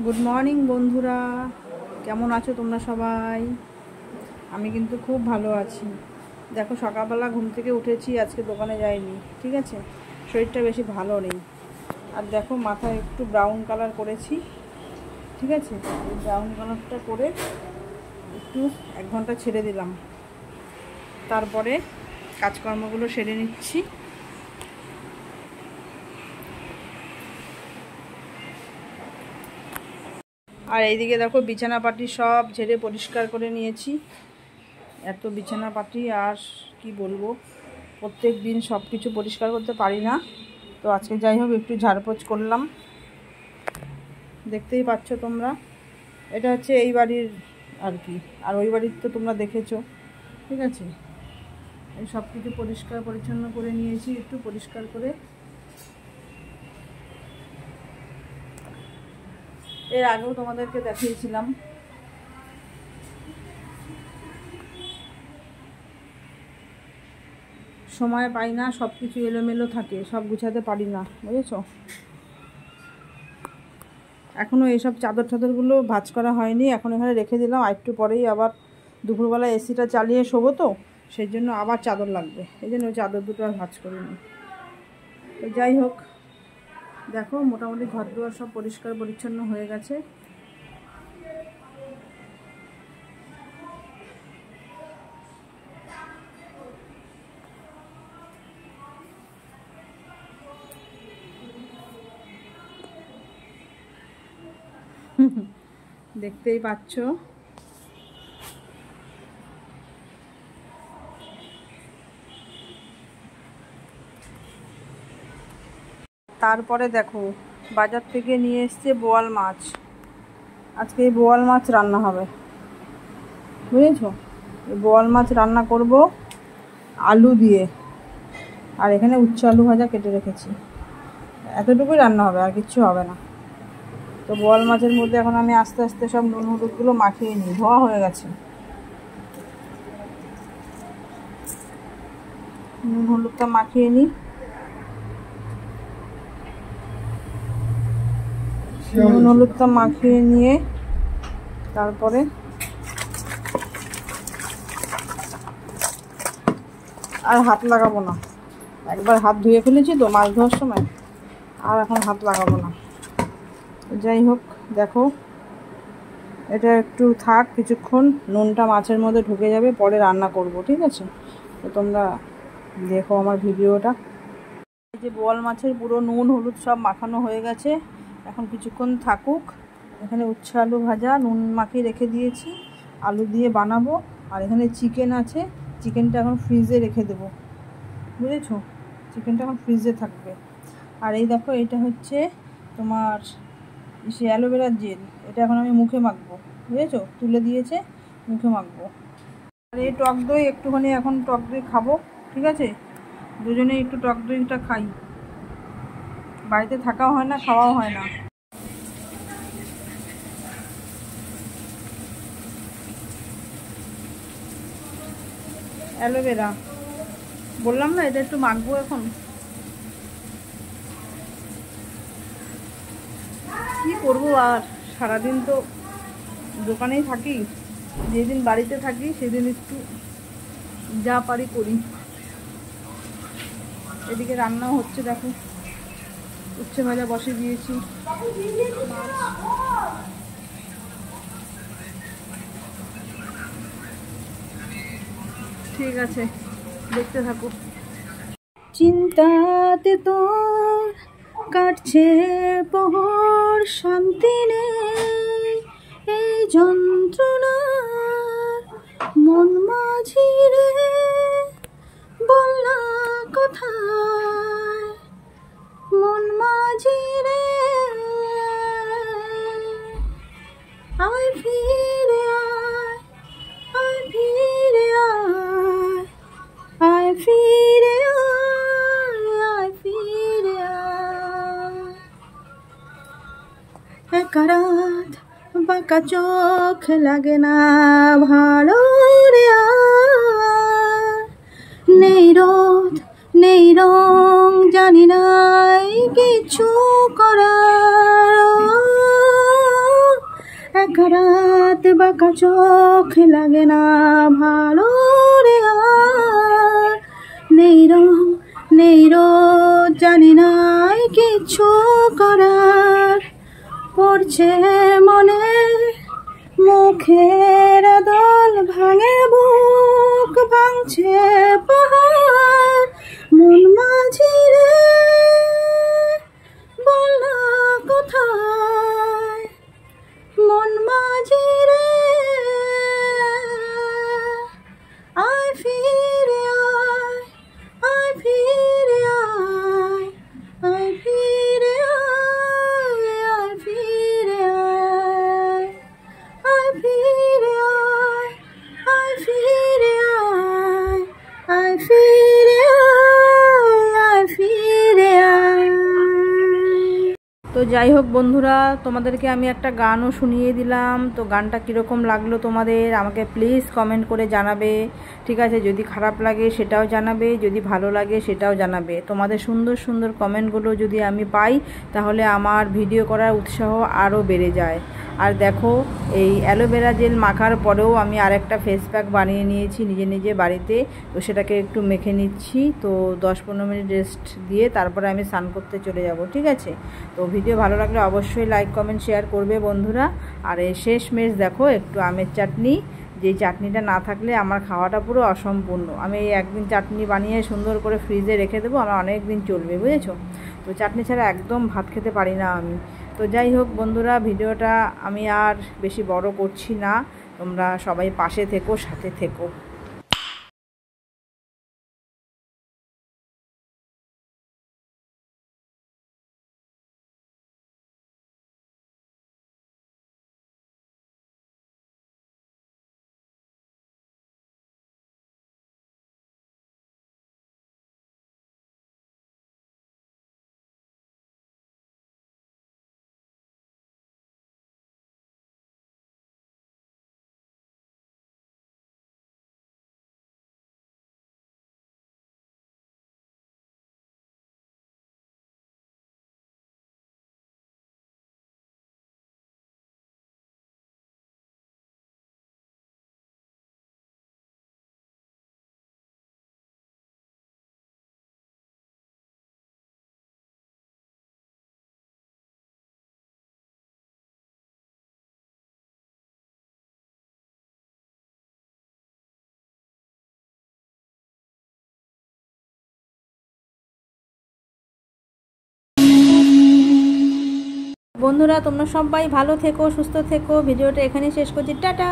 Good morning বন্ধুরা, কেমন আছো তোমরা সবাই? আমি কিন্তু খুব ভালো আছি। দেখো, সকালবেলা ঘুম থেকে উঠেছি, আজকে দোকানে যাইনি, ঠিক আছে? শরীরটা বেশি ভালো নেই। আর দেখো, মাথায় একটু ব্রাউন কালার করেছি, ঠিক আছে? এই ব্রাউন কালারটা করে একটু 1 ঘন্টা ছেড়ে দিলাম, তারপরে কাজকর্মগুলো সেরে নিচ্ছি। আর এইদিকে দেখো, বিছানা পাটি সব ঝেড়ে পরিষ্কার করে নিয়েছি। এত বিছানা পাটি আর কি বলবো, প্রত্যেক দিন সব কিছু পরিষ্কার করতে পারি না, তো আজকে যাই হোক একটু ঝাড়পোছ করলাম। দেখতেই পাচ্ছ তোমরা, এটা হচ্ছে এই বাড়ির আর কি, আর ওই বাড়ির তো তোমরা দেখেছো, ঠিক আছে? এই সব কিছু পরিষ্কার পরিচ্ছন্ন করে নিয়েছি, একটু পরিষ্কার করে। এর আগেও তোমাদেরকে দেখিয়েছিলাম। সময় পাই না, সব কিছু এলোমেলো থাকে, সব গুছাতে পারি না, বুঝেছো? এখনও এইসব চাদর টাদরগুলো ভাঁজ করা হয়নি, এখন এখানে রেখে দিলাম। আর একটু পরেই আবার দুপুরবেলা এসিটা চালিয়ে শোবো, তো সেই জন্য আবার চাদর লাগবে, এই জন্য ওই চাদর দুটো আর ভাঁজ করিনি। তো যাই হোক, দেখো মোটামুটি ঘর দুয়ার সব পরিষ্কার পরিচ্ছন্ন হয়ে গেছে। দেখতেই পাচ্ছ। তারপরে দেখো, বাজার থেকে নিয়ে এসছে বোয়াল মাছ। আজকে এই বোয়াল মাছ রান্না হবে, বুঝেছো? এই বোয়াল মাছ রান্না করব আলু দিয়ে, আর এখানে উচ্ছে আলু ভাজা কেটে রেখেছি। এতটুকুই রান্না হবে, আর কিচ্ছু হবে না। তো বোয়াল মাছের মধ্যে এখন আমি আস্তে আস্তে সব নুন হলুদগুলো মাখিয়ে নিই, ধোয়া হয়ে গেছে। নুন হলুদটা মাখিয়ে নিই। নুন হলুদটা মাখিয়ে নিয়ে তারপরে আর হাত লাগাবো না, একবার হাত ধুয়ে ফেলেছি তো মাছ ধোয়ার সময়, আর এখন হাত লাগাবো না। যাই হোক, দেখো এটা একটু থাক কিছুক্ষণ, নুনটা মাছের মধ্যে ঢুকে যাবে, পরে রান্না করব, ঠিক আছে? তো তোমরা দেখো আমার ভিডিওটা। এই যে বোয়াল মাছের পুরো নুন হলুদ সব মাখানো হয়ে গেছে, এখন কিছুক্ষণ থাকুক। এখানে উচ্ছে আলু ভাজা নুন মাখিয়ে রেখে দিয়েছি, আলু দিয়ে বানাবো। আর এখানে চিকেন আছে, চিকেনটা এখন ফ্রিজে রেখে দেবো, বুঝেছো? চিকেনটা এখন ফ্রিজে থাকবে। আর এই দেখো, এটা হচ্ছে তোমার সে অ্যালোভেরার জেল, এটা এখন আমি মুখে মাখবো, বুঝেছো? তুলে দিয়েছে, মুখে মাখবো। আর এই টক দই একটুখানি, এখন টক দই খাবো, ঠিক আছে? দুজনেই একটু টক দইটা খাই, বাড়িতে থাকাও হয় না, খাওয়াও হয় না। অ্যালোভেরা বললাম না, এটা একটু মাখবো এখন। কি করবো আর, সারাদিন তো দোকানেই থাকি, যেদিন বাড়িতে থাকি সেদিন একটু যা পারি করি। এদিকে রান্নাও হচ্ছে, দেখো উচ্ছে ভাজা বসে দিয়েছি। ঠিক আছে, দেখতে থাকো। চিন্তাতে তোর কাটছে প্রহর, শান্তি নেই এই যন্ত্রণা মন মাঝি রে, বললা কোথায় মন মাঝি রে, আয় ফিরে আয়, আয় ফিরে আয়, আয় ফিরে আয়, আয় ফিরে আয়। একা রাত বাঁকা চোখ লাগে না ভালো রে, নেই রোদ নেই রং, জানি নাই কিছু করার। বাঁকা রাত বাঁকা চোখ লাগে না ভালো রে আর নেই রং নেই রোদ জানি নাই কিছু করার পড়ছে মনে মুখের দল ভাঙে বুক ভাঙছে পাহাড় মন মাঝি রে বল না কোথায় মন মাঝি রে আয় ফিরে আয় আয় ফিরে আয় আয় ফিরে আয় আয় ফিরে আয় আয় ফিরে আয় আয় ফিরে আয় আয় ফিরে আয় আয় ফিরে আয়। তো যাই হোক বন্ধুরা, তোমাদেরকে আমি একটা গানও শুনিয়ে দিলাম। তো গানটা কীরকম লাগলো তোমাদের আমাকে প্লিজ কমেন্ট করে জানাবে, ঠিক আছে? যদি খারাপ লাগে সেটাও জানাবে, যদি ভালো লাগে সেটাও জানাবে। তোমাদের সুন্দর সুন্দর কমেন্টগুলো যদি আমি পাই তাহলে আমার ভিডিও করার উৎসাহ আরও বেড়ে যায়। আর দেখো, এই অ্যালোভেরা জেল মাখার পরেও আমি আরেকটা ফেস প্যাক বানিয়ে নিয়েছি নিজে নিজে বাড়িতে। তো সেটাকে একটু মেখে নিচ্ছি। তো 10-15 মিনিট রেস্ট দিয়ে তারপরে আমি স্নান করতে চলে যাব, ঠিক আছে? তো ভিডিও ভালো লাগলে অবশ্যই লাইক কমেন্ট শেয়ার করবে বন্ধুরা। আর এই শেষমেশ দেখো একটু আমের চাটনি, যেই চাটনিটা না থাকলে আমার খাওয়াটা পুরো অসম্পূর্ণ। আমি এই একদিন চাটনি বানিয়ে সুন্দর করে ফ্রিজে রেখে দেবো, আমার অনেক দিন চলবে, বুঝেছো? তো চাটনি ছাড়া একদম ভাত খেতে পারি না আমি। তো যাই হোক বন্ধুরা, ভিডিওটা আমি আর বেশি বড় করছি না। তোমরা সবাই পাশে থেকো, সাথে থেকো। বন্ধুরা তোমরা সবাই ভালো থেকো, সুস্থ থেকো। ভিডিওটা এখানেই শেষ করছি, টাটা।